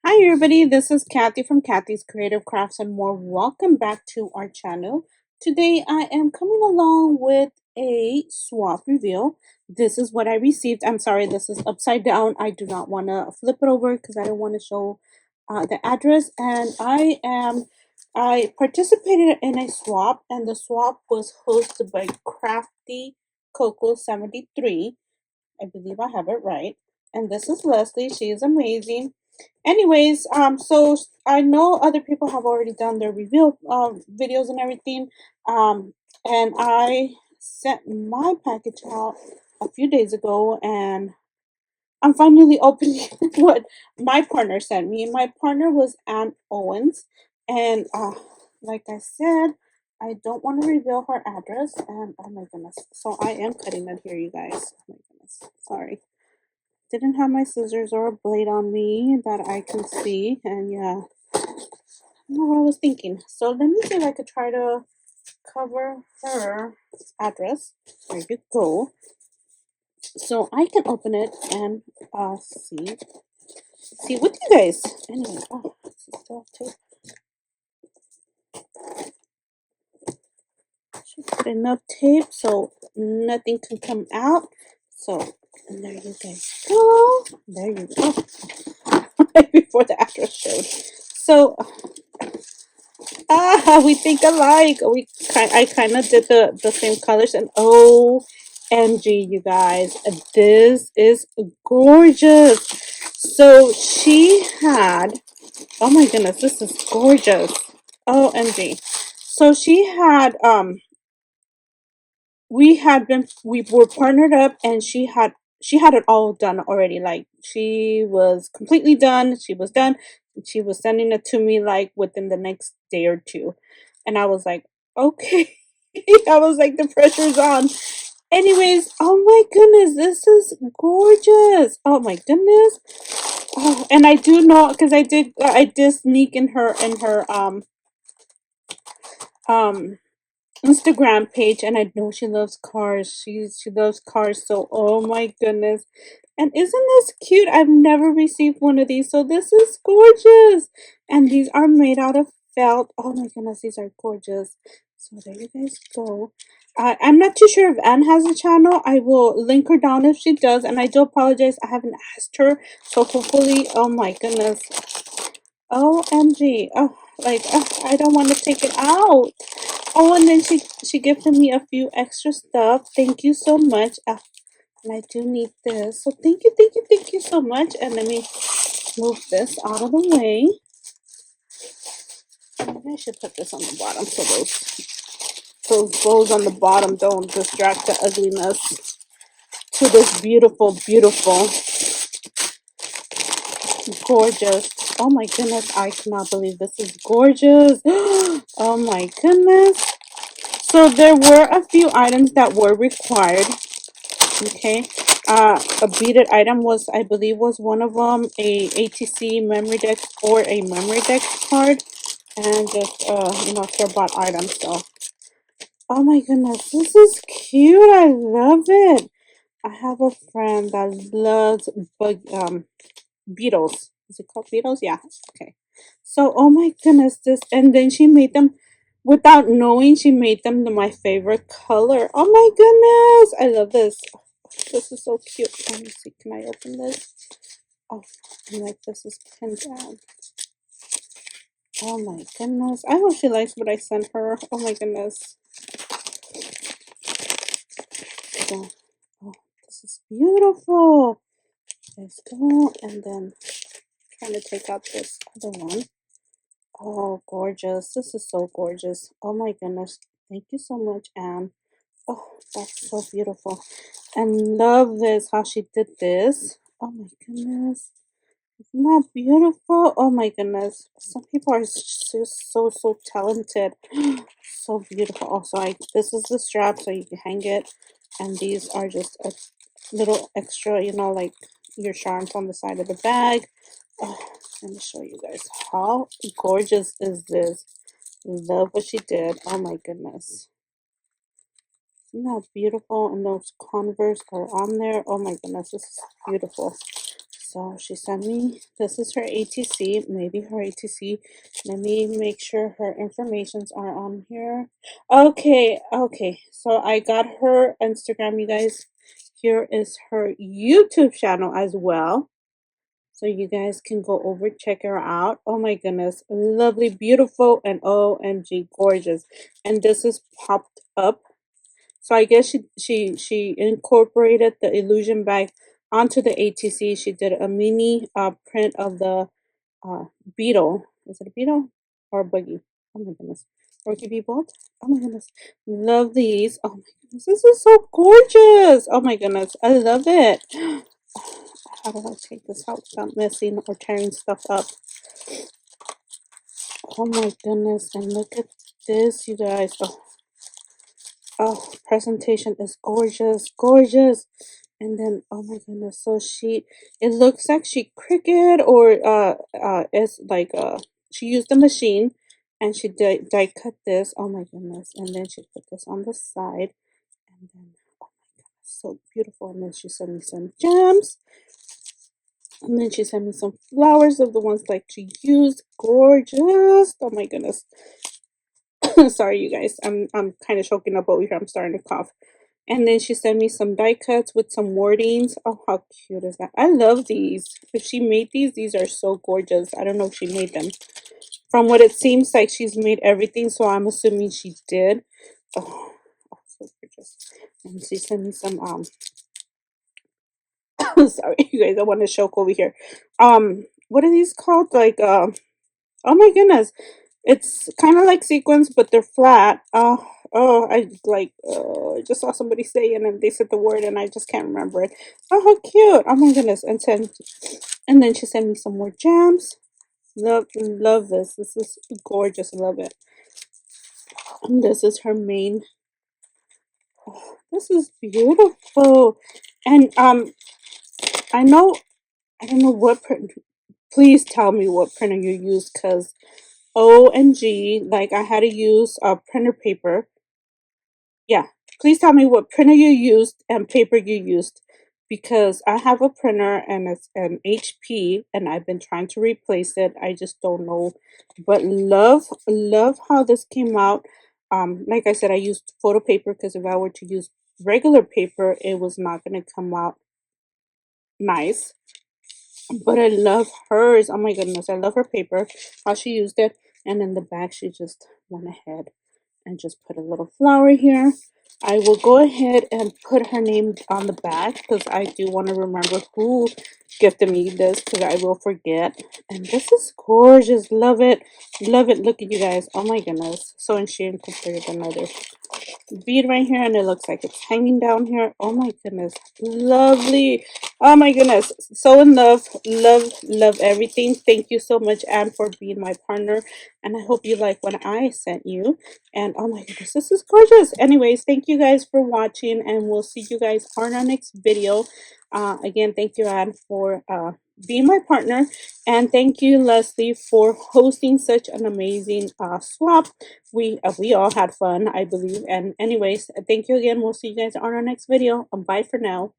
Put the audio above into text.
Hi everybody, this is Kathy from Kathy's Creative Crafts and more. Welcome back to our channel. Today I am coming along with a swap reveal. This is what I received. I'm sorry, this is upside down. I do not want to flip it over because I don't want to show the address. And I participated in a swap, and the swap was hosted by Crafty Coco 73. I believe I have it right. And this is Leslie. She is amazing. Anyways, so I know other people have already done their review videos and everything. Um, and I sent my package out a few days ago, and I'm finally opening what my partner sent me. My partner was Ann Owens, and like I said, I don't want to reveal her address. And oh my goodness, so I am cutting it here, you guys. Oh my goodness, sorry. Didn't have my scissors or a blade on me that I can see, and yeah, I don't know what I was thinking. So let me see if I could try to cover her address. There you go. So I can open it and see with you guys. Anyway, oh, this is still tape. Should put enough tape so nothing can come out. So, and there you guys go. There you go. Right before the address showed. So we think alike. I kind of did the same colors, and OMG, you guys, this is gorgeous. So she had, oh my goodness, this is gorgeous. OMG. So she had we were partnered up, and she had it all done already. Like, she was completely done. She was done. She was sending it to me like within the next day or two, and I was like, okay. I was like, the pressure's on. Anyways, oh my goodness, this is gorgeous. Oh my goodness. Oh, and I do know, because I did sneak in her um Instagram page, and I know she loves cars. She loves cars, so oh my goodness. And isn't this cute? I've never received one of these, so this is gorgeous. And these are made out of felt. Oh my goodness, these are gorgeous. So there you guys go. I'm not too sure if Anne has a channel. I will link her down if she does, and I do apologize, I haven't asked her. So hopefully, oh my goodness. OMG. Oh, like, I don't want to take it out. Oh, and then she gifted me a few extra stuff. Thank you so much. And I do need this. So thank you so much. And let me move this out of the way. Maybe I should put this on the bottom so those bows on the bottom don't distract the ugliness to this beautiful, beautiful, gorgeous. Oh my goodness, I cannot believe this is gorgeous. Oh my goodness. So there were a few items that were required. Okay. A beaded item was, I believe, was one of them. A ATC memory deck or a memory deck card, and just store bought items. So, oh my goodness, this is cute. I love it. I have a friend that loves beetles. Is it called beetles? Yeah. Okay. So, oh my goodness, this, and then she made them without knowing. She made them my favorite color. Oh my goodness, I love this. This is so cute. Let me see. Can I open this? Oh, and like this is pinned down. Oh my goodness. I hope she likes what I sent her. Oh my goodness. So, oh, this is beautiful. Let's go. And then trying to take out this other one. Oh, gorgeous. This is so gorgeous. Oh my goodness. Thank you so much, Anne. Oh, that's so beautiful. And love this, how she did this. Oh my goodness. Isn't that beautiful? Oh my goodness. Some people are just so talented. So beautiful. Also, this is the strap so you can hang it. And these are just a little extra, like your charms on the side of the bag. Oh, let me show you guys. How gorgeous is this? Love what she did. Oh my goodness. Isn't that beautiful? And those Converse are on there. Oh my goodness, this is beautiful. So she sent me, this is her ATC, maybe her ATC. Let me make sure her informations are on here. Okay, okay. So I got her Instagram, you guys. Here is her YouTube channel as well. So you guys can go over, check her out. Oh my goodness. Lovely, beautiful, and OMG gorgeous. And this is popped up. So I guess she incorporated the illusion bag onto the ATC. She did a mini print of the uh, beetle. Is it a beetle or a buggy? Oh my goodness. Or it could be both. Oh my goodness. Love these. Oh my goodness. This is so gorgeous. Oh my goodness. I love it. How do I take this out without messing or tearing stuff up? Oh my goodness. And look at this, you guys. Oh, presentation is gorgeous, gorgeous. And then, oh my goodness, so it looks like she cricket or is like she used the machine and she die cut this. Oh my goodness, and then she put this on the side, and then oh my goodness, so beautiful. And then she sent me some gems, and then she sent me some flowers of the ones like she used. Gorgeous. Oh my goodness. Sorry, you guys. I'm kind of choking up over here. I'm starting to cough. And then she sent me some die cuts with some wordings. Oh, how cute is that? I love these. If she made these are so gorgeous. I don't know if she made them. From what it seems like, she's made everything, so I'm assuming she did. Oh, so gorgeous. And she sent me some sorry, you guys, I want to choke over here. What are these called? Like oh my goodness. It's kind of like sequins, but they're flat. I like. I just saw somebody say it, and they said the word, and I just can't remember it. Oh, how cute! Oh my goodness! And then she sent me some more jams. Love this. This is gorgeous. Love it. And this is her main. Oh, this is beautiful. And I know. I don't know what print. Please tell me what printer you use, cause OMG, like I had to use a printer paper. Yeah, please tell me what printer you used and paper you used because I have a printer and it's an HP and I've been trying to replace it. I just don't know. But love how this came out. Like I said, I used photo paper because if I were to use regular paper, it was not going to come out nice. But I love hers. Oh my goodness, I love her paper, how she used it. And in the back, she just went ahead and just put a little flower here. I will go ahead and put her name on the back because I do want to remember who gifted me this because I will forget. And this is gorgeous. Love it. Love it. Look at you guys. Oh my goodness. So and she incorporated another bead right here and it looks like it's hanging down here. Oh my goodness, lovely. Oh my goodness, so in love everything. Thank you so much, Anne, for being my partner, and I hope you like what I sent you. And oh my goodness, this is gorgeous. Anyways, thank you guys for watching and we'll see you guys on our next video. Again, thank you, Anne, for being my partner, and thank you, Leslie, for hosting such an amazing swap. We all had fun, I believe. And anyways, thank you again. We'll see you guys on our next video. Bye for now.